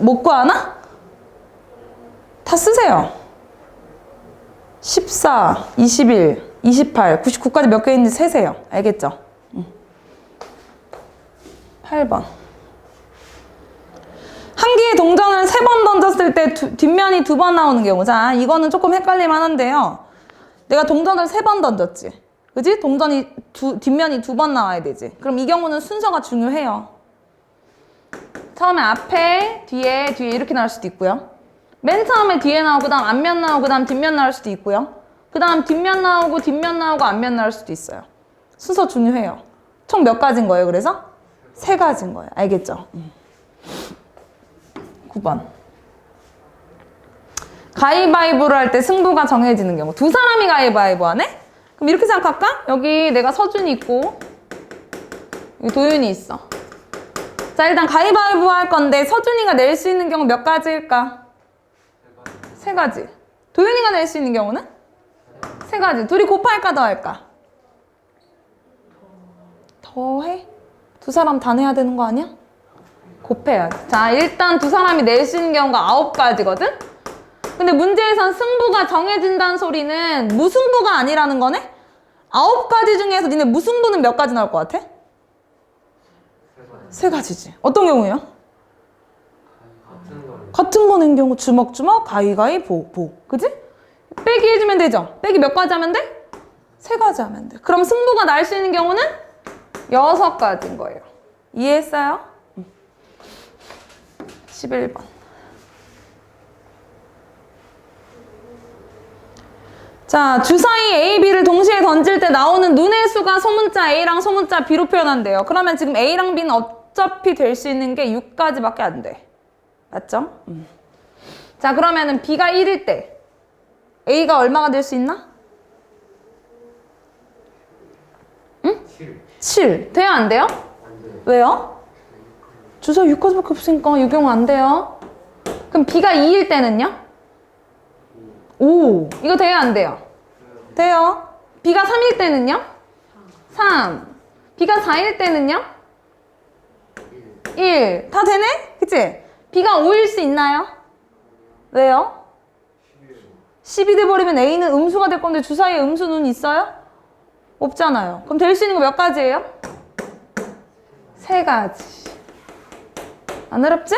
못 구하나? 다 쓰세요. 14, 21, 28, 99까지 몇 개 있는지 세세요. 알겠죠? 8번. 한 개의 동전을 3번 던졌을 때 뒷면이 2번 나오는 경우. 자, 이거는 조금 헷갈릴만 한데요. 내가 동전을 3번 던졌지. 그지? 동전이 뒷면이 2번 나와야 되지. 그럼 이 경우는 순서가 중요해요. 처음에 앞에, 뒤에 이렇게 나올 수도 있고요. 맨 처음에 뒤에 나오고, 그 다음 앞면 나오고, 그 다음 뒷면 나올 수도 있고요. 그 다음 뒷면 나오고, 앞면 나올 수도 있어요. 순서 중요해요. 총 몇 가지인 거예요, 그래서? 3가지인 거예요. 알겠죠? 9번. 가위바위보를 할 때 승부가 정해지는 경우. 2사람이 가위바위보 하네? 그럼 이렇게 생각할까? 여기 내가 서준이 있고, 여기 도윤이 있어. 자, 일단 가위바위보 할 건데, 서준이가 낼 수 있는 경우 몇 가지일까? 3가지. 도윤이가 낼 수 있는 경우는? 3가지. 둘이 곱할까, 더할까? 더해? 2사람 다 내야 되는 거 아니야? 곱해야지. 자, 일단 2사람이 낼 수 있는 경우가 9가지거든? 근데 문제에선 승부가 정해진다는 소리는 무승부가 아니라는 거네? 9가지 중에서 니네 무승부는 몇 가지 나올 것 같아? 3가지지. 어떤 경우예요? 같은 거는 경우 주먹주먹, 가위가위보. 그지? 빼기 해주면 되죠? 빼기 몇 가지 하면 돼? 3가지 하면 돼. 그럼 승부가 날 수 있는 경우는 6가지인 거예요. 이해했어요? 11번. 자, 주사위 A, B를 동시에 던질 때 나오는 눈의 수가 소문자 A랑 소문자 B로 표현한대요. 그러면 지금 A랑 B는 어차피 될 수 있는 게 6가지밖에 안 돼. 맞죠? 자, 그러면은 B가 1일 때 A가 얼마가 될 수 있나? 응? 7. 돼요, 안 돼요? 안 돼요. 왜요? 주사위 6가지밖에 없으니까 이 경우 안 돼요. 그럼 B가 2일 때는요? 5. 이거 돼요, 안 돼요? 돼요. B가 3일 때는요? 3. B가 4일 때는요? 1. 다 되네? 그치? B가 5일 수 있나요? 왜요? 10이 돼버리면 A는 음수가 될 건데 주사위에 음수는 있어요? 없잖아요. 그럼 될 수 있는 거 몇 가지예요? 3가지. 안 어렵지?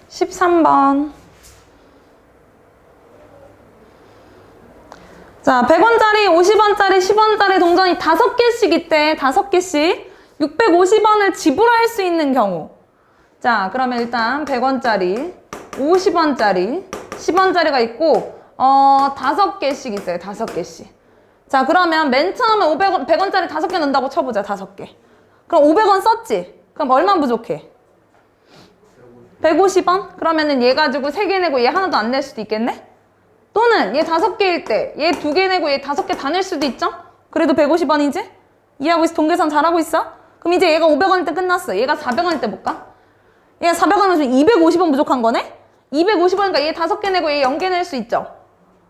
13번. 자, 100원짜리, 50원짜리, 10원짜리 동전이 5개씩 있대. 5개씩. 650원을 지불할 수 있는 경우. 자, 그러면 일단 100원짜리, 50원짜리, 10원짜리가 있고 5개씩 있어요. 5개씩. 자, 그러면 맨 처음에 100원짜리 5개 넣는다고 쳐보자. 5개. 그럼 500원 썼지? 그럼 얼마 부족해? 150원? 그러면은 얘 가지고 3개 내고 얘 하나도 안 낼 수도 있겠네? 또는 얘 5개일 때 얘 2개 내고 얘 5개 다 낼 수도 있죠? 그래도 150원이지? 이해하고 있어? 동계산 잘하고 있어? 그럼 이제 얘가 500원일 때 끝났어. 얘가 400원일 때 볼까? 얘가 400원이면 250원 부족한 거네? 250원이니까 얘 5개 내고 얘 0개 낼 수 있죠?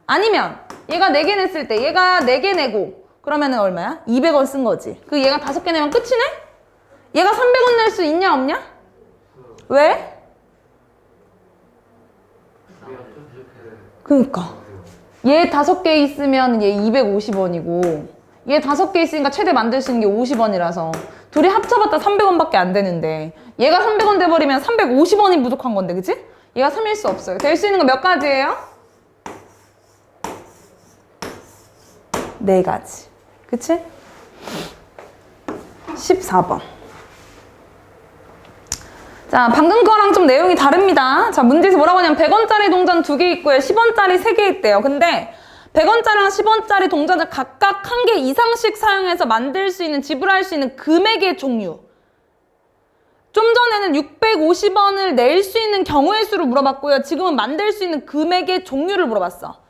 아니면 얘가 4개 냈을 때 얘가 4개 내고 그러면은 얼마야? 200원 쓴 거지. 그 얘가 5개 내면 끝이네? 얘가 300원 낼 수 있냐 없냐? 왜? 그니까 얘 5개 있으면 얘 250원이고 얘 5개 있으니까 최대 만들 수 있는 게 50원이라서 둘이 합쳐봤자 300원밖에 안 되는데 얘가 300원 돼버리면 350원이 부족한 건데 그치? 얘가 3일 수 없어요. 될 수 있는 거 몇 가지예요? 4가지. 그치? 14번. 자, 방금 거랑 좀 내용이 다릅니다. 자, 문제에서 뭐라고 하냐면 100원짜리 동전 2개 있고요. 10원짜리 3개 있대요. 근데 100원짜리랑 10원짜리 동전을 각각 1개 이상씩 사용해서 만들 수 있는, 지불할 수 있는 금액의 종류. 좀 전에는 650원을 낼 수 있는 경우의 수를 물어봤고요. 지금은 만들 수 있는 금액의 종류를 물어봤어.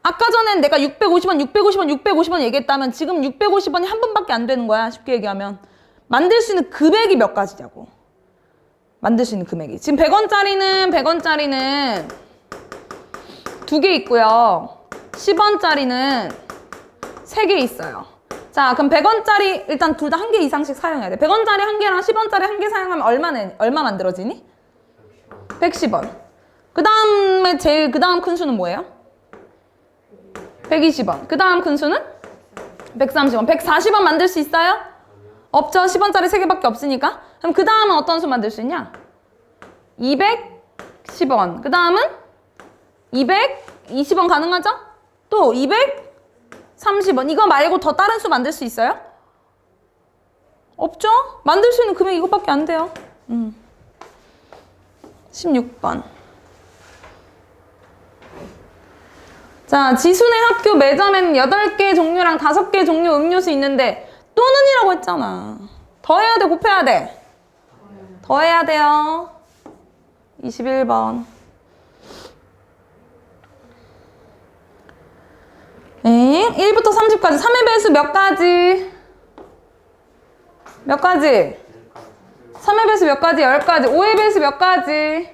아까 전엔 내가 650원 얘기했다면 지금 650원이 한 번밖에 안 되는 거야. 쉽게 얘기하면. 만들 수 있는 금액이 몇 가지냐고. 만들 수 있는 금액이. 지금 100원짜리는 2개 있고요. 10원짜리는 3개 있어요. 자, 그럼 100원짜리 일단 둘 다 한 개 이상씩 사용해야 돼. 100원짜리 한 개랑 10원짜리 한 개 사용하면 얼마 만들어지니? 110원. 그 다음에 그 다음 큰 수는 뭐예요? 120원. 그 다음 큰 수는? 130원. 140원 만들 수 있어요? 없죠. 10원짜리 3개밖에 없으니까. 그럼 그 다음은 어떤 수 만들 수 있냐? 210원. 그 다음은 220원 가능하죠? 또 230원. 이거 말고 더 다른 수 만들 수 있어요? 없죠? 만들 수 있는 금액 이것밖에 안 돼요. 16번. 자, 지순의 학교 매점에는 8개 종류랑 5개 종류 음료수 있는데 또는이라고 했잖아. 더해야 돼, 곱해야 돼? 더해야 돼요. 21번. 1부터 30까지 3의 배수 몇 가지? 몇 가지? 3의 배수 몇 가지? 10가지. 5의 배수 몇 가지?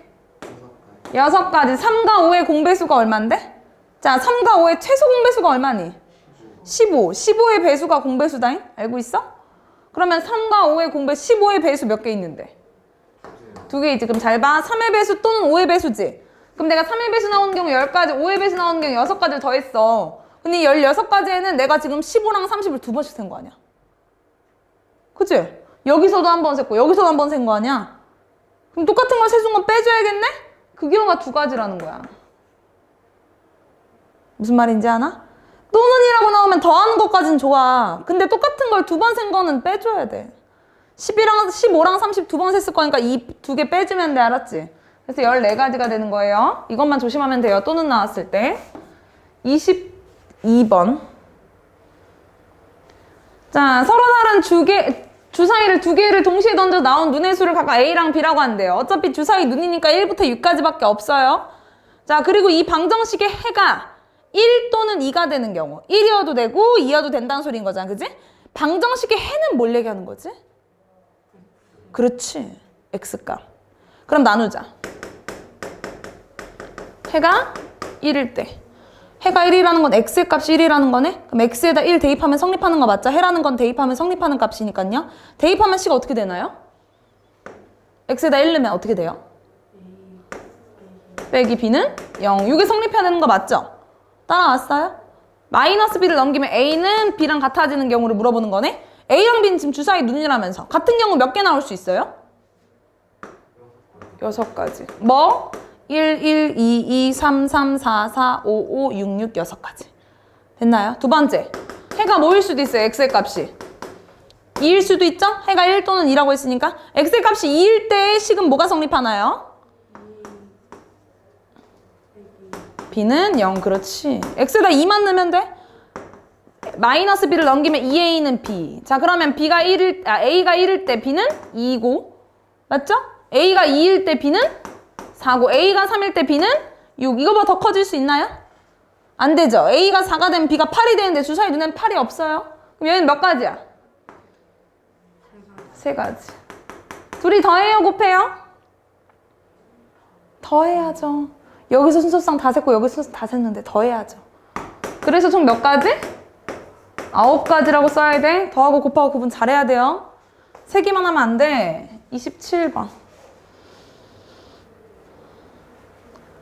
6가지. 3과 5의 공배수가 얼만데? 자, 3과 5의 최소 공배수가 얼마니? 15. 15의 배수가 공배수다잉? 알고 있어? 그러면 3과 5의 공배 15의 배수 몇 개 있는데? 2개 있지. 그럼 잘 봐. 3의 배수 또는 5의 배수지. 그럼 내가 3의 배수 나오는 경우 10가지, 5의 배수 나오는 경우 6가지를 더했어. 근데 16가지에는 내가 지금 15랑 30을 2번씩 센 거 아니야? 그치? 여기서도 한 번 셌고 여기서도 한 번 센 거 아니야? 그럼 똑같은 걸 세준 건 빼줘야겠네? 그 경우가 2가지라는 거야. 무슨 말인지 아나? 또는이라고 나오면 더하는 것까진 좋아. 근데 똑같은 걸 2번 센 거는 빼줘야 돼. 15랑 30 2번 셌을 거니까 이 2개 빼주면 돼. 알았지? 그래서 14가지가 되는 거예요. 이것만 조심하면 돼요. 또는 나왔을 때. 22번. 자, 서로 다른 주사위를 2개를 동시에 던져 나온 눈의 수를 각각 A랑 B라고 한대요. 어차피 주사위 눈이니까 1부터 6까지밖에 없어요. 자, 그리고 이 방정식의 해가 1 또는 2가 되는 경우 1이어도 되고 2여도 된다는 소리인 거잖아. 그지? 방정식의 해는 뭘 얘기하는 거지? 그렇지. X값. 그럼 나누자. 해가 1일 때. 해가 1이라는 건 X의 값이 1이라는 거네? 그럼 X에다 1 대입하면 성립하는 거 맞죠? 해라는 건 대입하면 성립하는 값이니까요. 대입하면 C가 어떻게 되나요? X에다 1 넣으면 어떻게 돼요? 빼기 B는 0. 이게 성립해야 되는 거 맞죠? 따라왔어요? 마이너스 B를 넘기면 A는 B랑 같아지는 경우를 물어보는 거네? A랑 B는 지금 주사위 눈이라면서. 같은 경우 몇 개 나올 수 있어요? 6가지. 뭐? 1, 1, 2, 2, 3, 3, 4, 4, 5, 5, 6, 6, 6가지. 됐나요? 두 번째. 해가 뭐일 수도 있어요, X의 값이. 2일 수도 있죠? 해가 1 또는 2라고 했으니까. X의 값이 2일 때 식은 뭐가 성립하나요? B는 0, 그렇지. X에다 2만 넣으면 돼? 마이너스 B를 넘기면 2A는 B. 자, 그러면 A가 1일 때 B는 2고. 맞죠? A가 2일 때 B는 4고 A가 3일 때 B는 6. 이거보다 더 커질 수 있나요? 안 되죠. A가 4가 되면 B가 8이 되는데 주사위 눈엔 8이 없어요. 그럼 얘는 몇 가지야? 3가지. 둘이 더해요, 곱해요? 더해야죠. 여기서 순서상 다 셌고 여기서 순서상 다 셌는데 더해야죠. 그래서 총 몇 가지? 9가지라고 써야 돼. 더하고 곱하고 구분 잘해야 돼요. 세기만 하면 안 돼. 27번.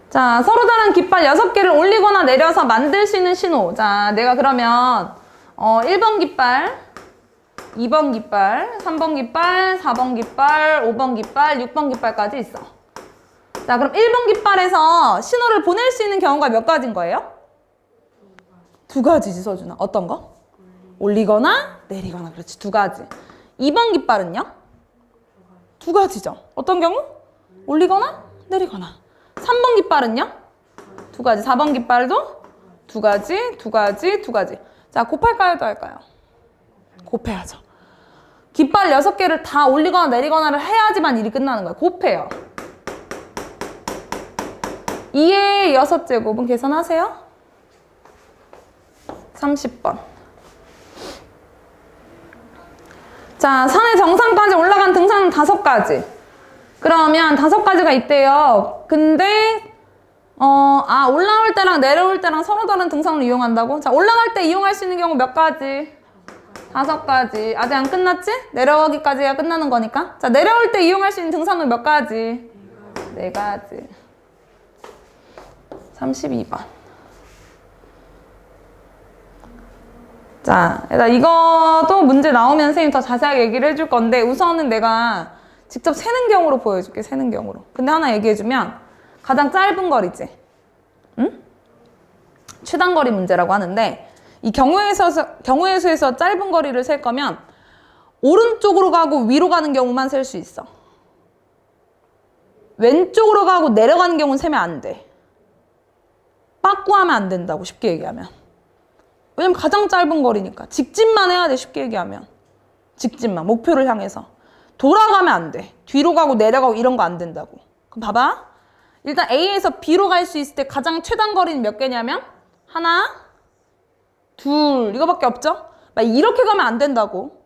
자, 서로 다른 깃발 6개를 올리거나 내려서 만들 수 있는 신호. 자, 내가 그러면 1번 깃발, 2번 깃발, 3번 깃발, 4번 깃발, 5번 깃발, 6번 깃발까지 있어. 자, 그럼 1번 깃발에서 신호를 보낼 수 있는 경우가 몇 가지인 거예요? 2가지지, 서준아. 어떤 거? 올리거나 내리거나. 그렇지, 2가지. 2번 깃발은요? 2가지죠. 어떤 경우? 올리거나 내리거나. 3번 깃발은요? 2가지. 4번 깃발도 2가지, 2가지, 2가지. 자, 곱할까요? 더할까요? 곱해야죠. 깃발 6개를 다 올리거나 내리거나를 해야지만 일이 끝나는 거예요. 곱해요. 2의 6제곱은 계산하세요. 30번. 자, 산의 정상까지 올라간 등산은 5가지. 그러면 5가지가 있대요. 근데 올라올 때랑 내려올 때랑 서로 다른 등산을 이용한다고? 자, 올라갈 때 이용할 수 있는 경우 몇 가지? 5가지. 아직 안 끝났지? 내려가기까지야 끝나는 거니까. 자, 내려올 때 이용할 수 있는 등산로 몇 가지? 4가지. 32번. 자, 이것도 문제 나오면 선생님 더 자세하게 얘기를 해줄 건데 우선은 내가 직접 세는 경우로 보여줄게. 세는 경우로. 근데 하나 얘기해주면 가장 짧은 거리지. 응? 최단거리 문제라고 하는데 이 경우의 수에서 짧은 거리를 셀 거면 오른쪽으로 가고 위로 가는 경우만 셀 수 있어. 왼쪽으로 가고 내려가는 경우는 세면 안 돼. 빠꾸하면 안 된다고 쉽게 얘기하면. 왜냐면 가장 짧은 거리니까. 직진만 해야 돼 쉽게 얘기하면. 직진만 목표를 향해서. 돌아가면 안 돼. 뒤로 가고 내려가고 이런 거 안 된다고. 그럼 봐봐. 일단 A에서 B로 갈 수 있을 때 가장 최단 거리는 몇 개냐면 하나, 둘 이거밖에 없죠? 막 이렇게 가면 안 된다고.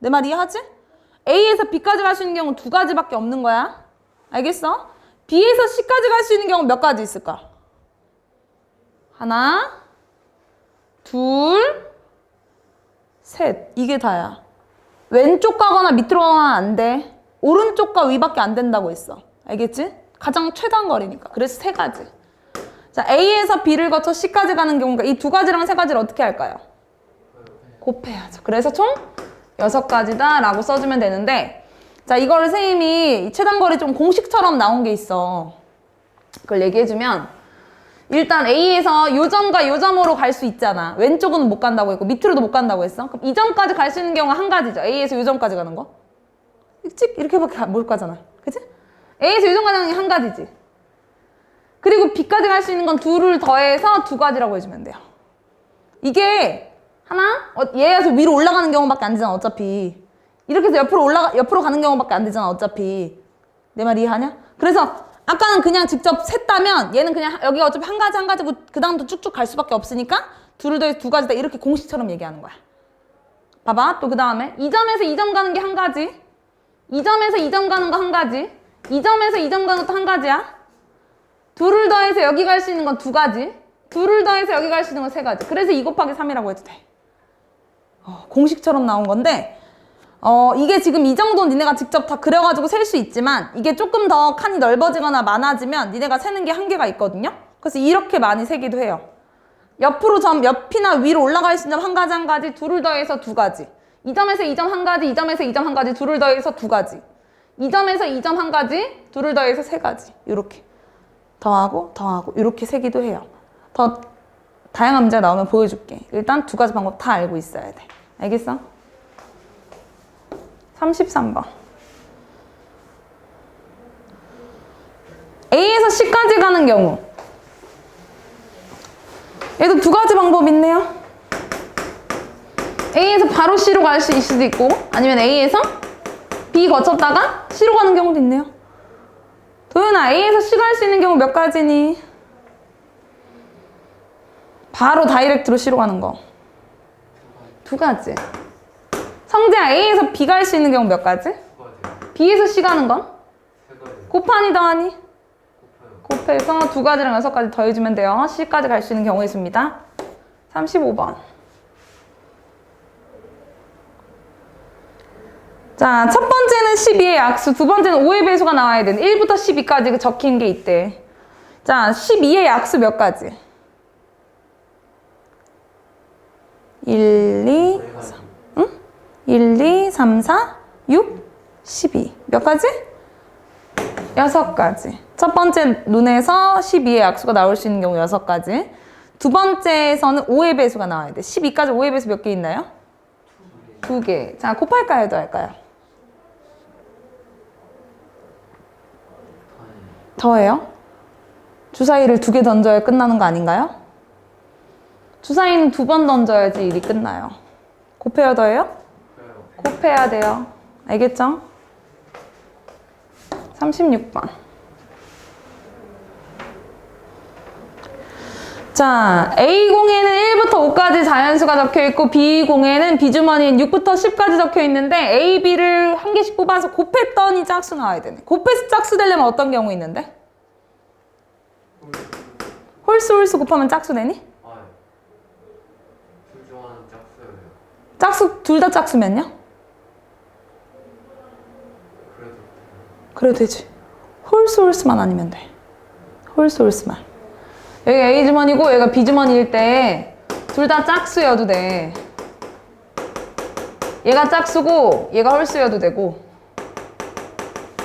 내 말 이해하지? A에서 B까지 갈 수 있는 경우는 2가지밖에 없는 거야. 알겠어? B에서 C까지 갈 수 있는 경우는 몇 가지 있을까? 하나, 둘, 셋. 이게 다야. 왼쪽 가거나 밑으로 가거나 안 돼. 오른쪽과 위밖에 안 된다고 했어. 알겠지? 가장 최단 거리니까. 그래서 3가지. 자, A에서 B를 거쳐 C까지 가는 경우가 이 2가지랑 3가지를 어떻게 할까요? 곱해야죠. 그래서 총 6가지다 라고 써주면 되는데 자, 이거를 선생님이 최단 거리 좀 공식처럼 나온 게 있어. 그걸 얘기해주면 일단 A에서 요 점과 요 점으로 갈 수 있잖아. 왼쪽은 못 간다고 했고 밑으로도 못 간다고 했어. 그럼 이 점까지 갈 수 있는 경우가 한 가지죠. A에서 요 점까지 가는 거. 찍 이렇게밖에 못 가잖아. 그치? A에서 요 점 가는 게 한 가지지. 그리고 B까지 갈 수 있는 건 2를 더해서 2가지라고 해주면 돼요. 이게 하나, 얘에서 위로 올라가는 경우밖에 안 되잖아 어차피. 이렇게 해서 옆으로 가는 경우밖에 안 되잖아 어차피. 내 말 이해하냐? 그래서 아까는 그냥 직접 셌다면 얘는 그냥 여기가 어차피 한 가지고 그 다음도 쭉쭉 갈 수밖에 없으니까 2를 더해서 2가지다 이렇게 공식처럼 얘기하는 거야. 봐봐 또 그 다음에 이 점에서 이 점 가는 게 한 가지, 이 점에서 이 점 가는 거 한 가지, 이 점에서 이 점 가는 것도 한 가지야. 2를 더해서 여기 갈 수 있는 건 2가지, 2를 더해서 여기 갈 수 있는 건 3가지. 그래서 2 곱하기 3이라고 해도 돼. 공식처럼 나온 건데 이게 지금 이 정도는 니네가 직접 다 그려가지고 셀 수 있지만 이게 조금 더 칸이 넓어지거나 많아지면 니네가 세는 게 한계가 있거든요. 그래서 이렇게 많이 세기도 해요. 옆이나 위로 올라갈 수 있는 점 한 가지 2를 더해서 2가지, 이 점에서 이 점 한 가지, 이 점에서 이 점 한 가지 2를 더해서 2가지, 이 점에서 이 점 한 가지 2를 더해서 3가지. 이렇게 더하고 이렇게 세기도 해요. 더 다양한 문제가 나오면 보여줄게. 일단 2가지 방법 다 알고 있어야 돼. 알겠어? 33번. A에서 C까지 가는 경우. 얘도 2가지 방법이 있네요. A에서 바로 C로 갈 수 있을 수도 있고 아니면 A에서 B 거쳤다가 C로 가는 경우도 있네요. 도윤아, A에서 C 갈 수 있는 경우 몇 가지니? 바로 다이렉트로 C로 가는 거 2가지. 성재야, A에서 B 갈 수 있는 경우 몇 가지? B에서 C 가는 건? 곱하니 더하니? 곱해서 2가지랑 6가지 더해주면 돼요. C까지 갈 수 있는 경우 있습니다. 35번. 자, 첫 번째는 12의 약수, 두 번째는 5의 배수가 나와야 되는 1부터 12까지 적힌 게 있대. 자, 12의 약수 몇 가지? 1, 2, 3, 응? 1, 2, 3, 4, 6, 12. 몇 가지? 6가지. 첫 번째 눈에서 12의 약수가 나올 수 있는 경우 6가지. 두 번째에서는 5의 배수가 나와야 돼. 12까지 5의 배수 몇 개 있나요? 2개. 자, 곱할까요? 더할까요? 더해요? 주사위를 2개 던져야 끝나는 거 아닌가요? 주사위는 2번 던져야지 일이 끝나요. 곱해요? 더해요? 곱해야 돼요. 알겠죠? 36번. 자, A공에는 1부터 5까지 자연수가 적혀있고 B공에는 B주머니엔 6부터 10까지 적혀있는데 A, B를 한 개씩 뽑아서 곱했더니 짝수 나와야 되네. 곱해서 짝수 되려면 어떤 경우 있는데? 홀수 홀수 곱하면 짝수 되니? 짝수, 둘 다 짝수면요? 그래도 되지. 홀수만 아니면 돼. 홀수만. 여기 A 주머니고 얘가 B 주머니일 때 둘 다 짝수여도 돼. 얘가 짝수고 얘가 홀수여도 되고,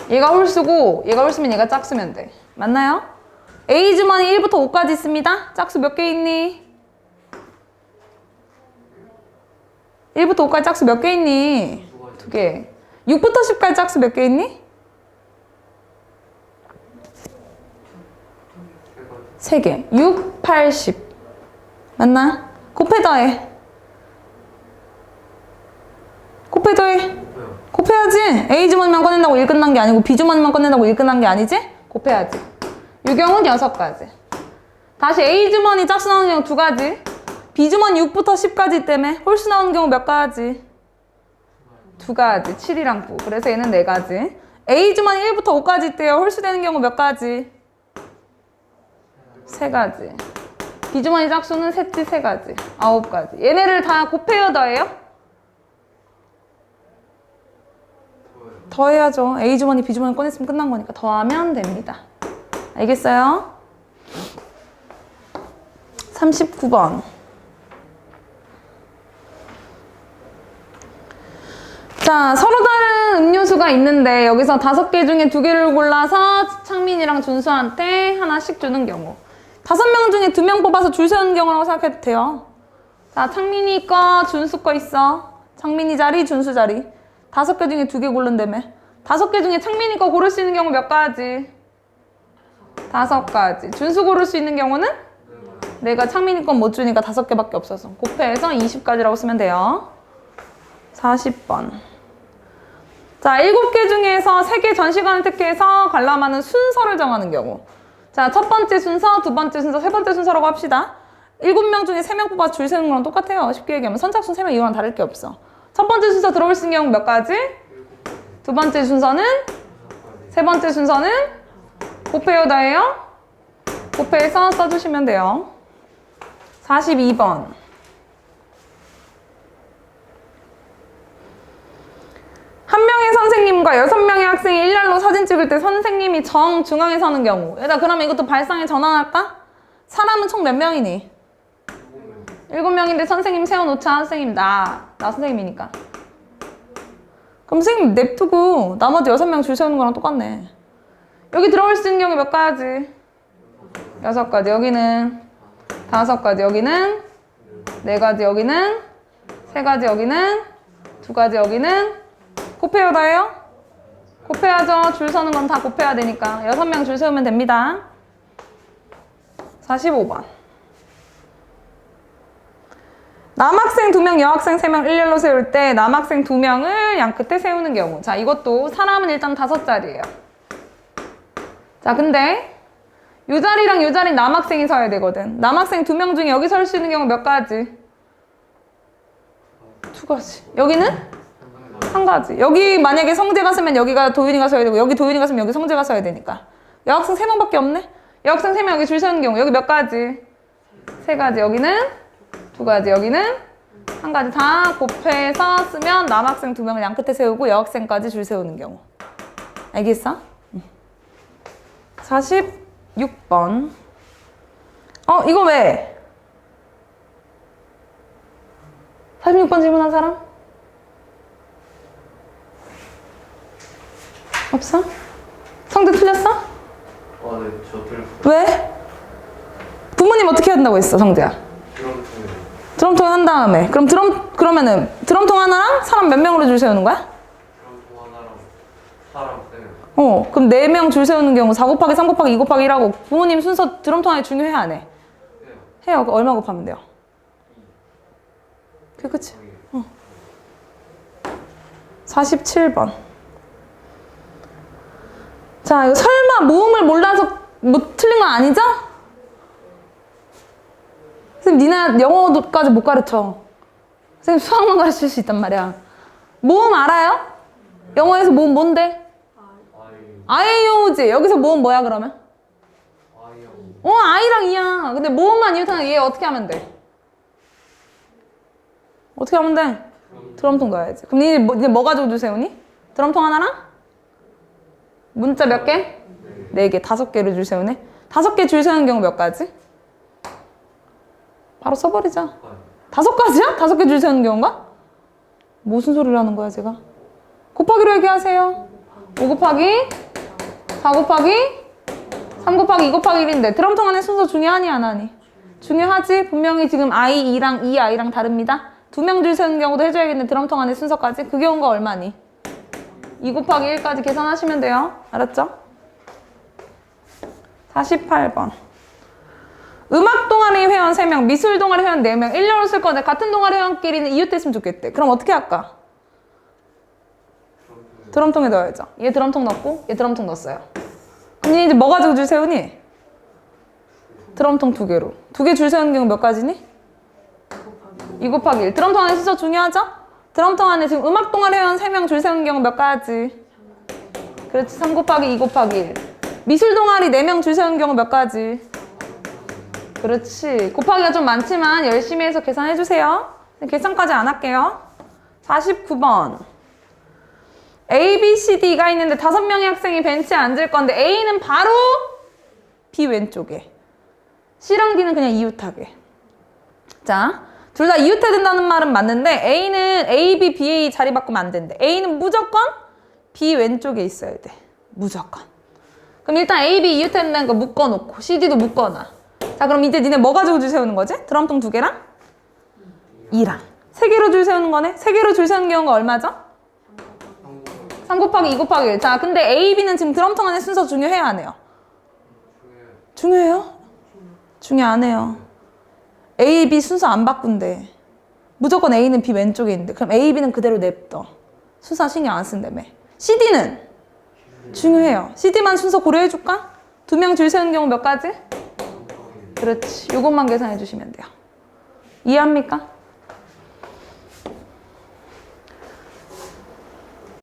얘가 홀수고 얘가 홀수면 얘가 짝수면 돼. 맞나요? A 주머니 1부터 5까지 있습니다. 짝수 몇 개 있니? 1부터 5까지 짝수 몇 개 있니? 2개. 6부터 10까지 짝수 몇 개 있니? 3개. 6, 8, 10. 맞나? 곱해 더해. 곱해 더해. 곱해야지. A 주머니만 꺼낸다고 1 끝난 게 아니고 B 주머니만 꺼낸다고 1 끝난 게 아니지? 곱해야지. 유경은 6가지. 다시 A 주머니 짝수 나오는 경우 2가지. B 주머니 6부터 10까지 때문에 홀수 나오는 경우 몇 가지? 2가지. 7이랑 9. 그래서 얘는 4가지. A 주머니 1부터 5까지 있대요. 홀수 되는 경우 몇 가지? 3가지. B 주머니 짝수는 셋지 3가지. 9가지. 얘네를 다 곱해요, 더해요? 더해야죠. A 주머니, B 주머니 꺼냈으면 끝난 거니까 더하면 됩니다. 알겠어요? 39번. 자, 서로 다른 음료수가 있는데 여기서 5개 중에 2개를 골라서 창민이랑 준수한테 하나씩 주는 경우. 5명 중에 2명 뽑아서 줄 세우는 경우라고 생각해도 돼요. 자, 창민이 거, 준수 거 있어. 창민이 자리, 준수 자리. 5개 중에 2개 고른다며. 5개 중에 창민이 거 고를 수 있는 경우 몇 가지? 5가지. 준수 고를 수 있는 경우는? 내가 창민이 건 못 주니까 5개밖에 없어서. 곱해서 20가지라고 쓰면 돼요. 40번. 자, 7개 중에서 3개 전 시간을 택해서 관람하는 순서를 정하는 경우. 자, 첫 번째 순서, 두 번째 순서, 세 번째 순서라고 합시다. 7명 중에 3명 뽑아서 줄 세우는 거랑 똑같아요. 쉽게 얘기하면 선착순 3명 이거랑 다를 게 없어. 첫 번째 순서 들어올 수 있는 경우 몇 가지? 두 번째 순서는? 세 번째 순서는? 곱해요, 더해요? 곱해서 써주시면 돼요. 42번. 한 명의 선생님과 6명의 학생이 일렬로 사진 찍을 때 선생님이 정중앙에 서는 경우. 얘들아, 그러면 이것도 발상에 전환할까? 사람은 총 몇 명이니? 7명인데 선생님 세워놓자. 선생님 나 선생님이니까. 그럼 선생님 냅두고 나머지 6명 줄 세우는 거랑 똑같네. 여기 들어올 수 있는 경우 몇 가지? 6가지. 여기는 5가지. 여기는 4가지. 여기는 3가지. 여기는 2가지. 여기는 곱해요, 더해요? 곱해야죠. 줄 서는 건 다 곱해야 되니까. 6명 줄 세우면 됩니다. 45번. 남학생 2명, 여학생 3명 일렬로 세울 때 남학생 2명을 양끝에 세우는 경우. 자, 이것도 사람은 일단 5자리예요. 자, 근데 이 자리랑 이 자리 남학생이 서야 되거든. 남학생 2명 중에 여기 설 수 있는 경우 몇 가지? 2가지. 여기는? 1가지. 여기 만약에 성재가 서면 여기가 도윤이가 서야 되고, 여기 도윤이가 서면 여기 성재가 서야 되니까. 여학생 3명밖에 없네? 여학생 3명 여기 줄 서는 경우 여기 몇 가지? 3가지. 여기는 2가지. 여기는 1가지. 다 곱해서 쓰면 남학생 2명을 양끝에 세우고 여학생까지 줄 세우는 경우. 알겠어? 46번. 이거 왜? 46번 질문한 사람? 없어? 성대 틀렸어? 네, 저 틀렸어요. 왜? 부모님 어떻게 한다고 했어, 성재야? 드럼통 한 다음에. 그러면은 드럼통 하나랑 사람 몇 명으로 줄 세우는 거야? 드럼통 하나랑 사람 3명. 그럼 4명 줄 세우는 경우 4 곱하기 3 곱하기 2 곱하기 1하고 부모님 순서 드럼통 안에 중요해, 안 해? 해요. 얼마 곱하면 돼요? 그게 끝이. 47번. 자, 이거 설마 모음을 몰라서 뭐 틀린 건 아니죠? 선생님, 니네 영어까지 못 가르쳐. 선생님, 수학만 가르칠 수 있단 말이야. 모음 알아요? 영어에서 모음 뭔데? 아이오지. 여기서 모음 뭐야, 그러면? 아이랑 이야. 근데 모음만 이웃하는 얘 어떻게 하면 돼? 어떻게 하면 돼? 드럼통 넣어야지. 그럼 니네 뭐 가지고 줄 세우니? 드럼통 하나랑? 문자 몇 개? 4개, 5개를 줄 세우네. 5개 줄 세우는 경우 몇 가지? 바로 써버리자. 5가지야? 5개 줄 세우는 경우가? 무슨 소리를 하는 거야 제가? 곱하기로 얘기하세요. 5 곱하기 4 곱하기 3 곱하기 2 곱하기 1인데 드럼통 안에 순서 중요하니 안 하니? 중요하지? 분명히 지금 I2랑 이 아이랑 다릅니다. 2명 줄 세우는 경우도 해줘야겠네. 드럼통 안에 순서까지. 그 경우가 얼마니? 2 곱하기 1까지 계산하시면 돼요. 알았죠? 48번. 음악 동아리 회원 3명, 미술 동아리 회원 4명, 1년을 쓸 건데 같은 동아리 회원끼리는 이웃됐으면 좋겠대. 그럼 어떻게 할까? 드럼통에 넣어야죠. 얘 드럼통 넣고 얘 드럼통 넣었어요. 그럼 이제 뭐 가지고 줄 세우니? 드럼통 2개로. 2개 줄 세우는 경우 몇 가지니? 2 곱하기 1. 드럼통 안에 순서 중요하죠? 드럼통 안에 지금 음악 동아리 회원 3명 줄 세우는 경우 몇 가지? 그렇지. 3 곱하기 2 곱하기 1. 미술 동아리 4명 줄 세우는 경우 몇 가지? 그렇지. 곱하기가 좀 많지만 열심히 해서 계산해주세요. 계산까지 안 할게요. 49번. A, B, C, D가 있는데 5명의 학생이 벤치에 앉을 건데 A는 바로 B 왼쪽에, C랑 D는 그냥 이웃하게. 자, 둘 다 이웃해야 된다는 말은 맞는데 A는 A, B, BA 자리 바꾸면 안 된대. A는 무조건 B 왼쪽에 있어야 돼. 무조건. 그럼 일단 A, B 이웃해야 된다는 거 묶어놓고 C, D도 묶어놔. 자, 그럼 이제 니네 뭐 가지고 줄 세우는 거지? 드럼통 2개랑 2랑 3개로 줄 세우는 거네? 3개로 줄 세우는 경우가 얼마죠? 3 곱하기 2 곱하기 1. 자, 근데 A, B는 지금 드럼통 안에 순서 중요해야 안 해요? 중요해요? 중요 안 해요. A, B 순서 안 바꾼대. 무조건 A는 B 왼쪽에 있는데 그럼 A, B는 그대로 냅둬. 순서 신경 안 쓴다며. C, D는 중요해요. C, D만 순서 고려해줄까? 2명 줄 세우는 경우 몇 가지? 그렇지. 요것만 계산해 주시면 돼요. 이해합니까?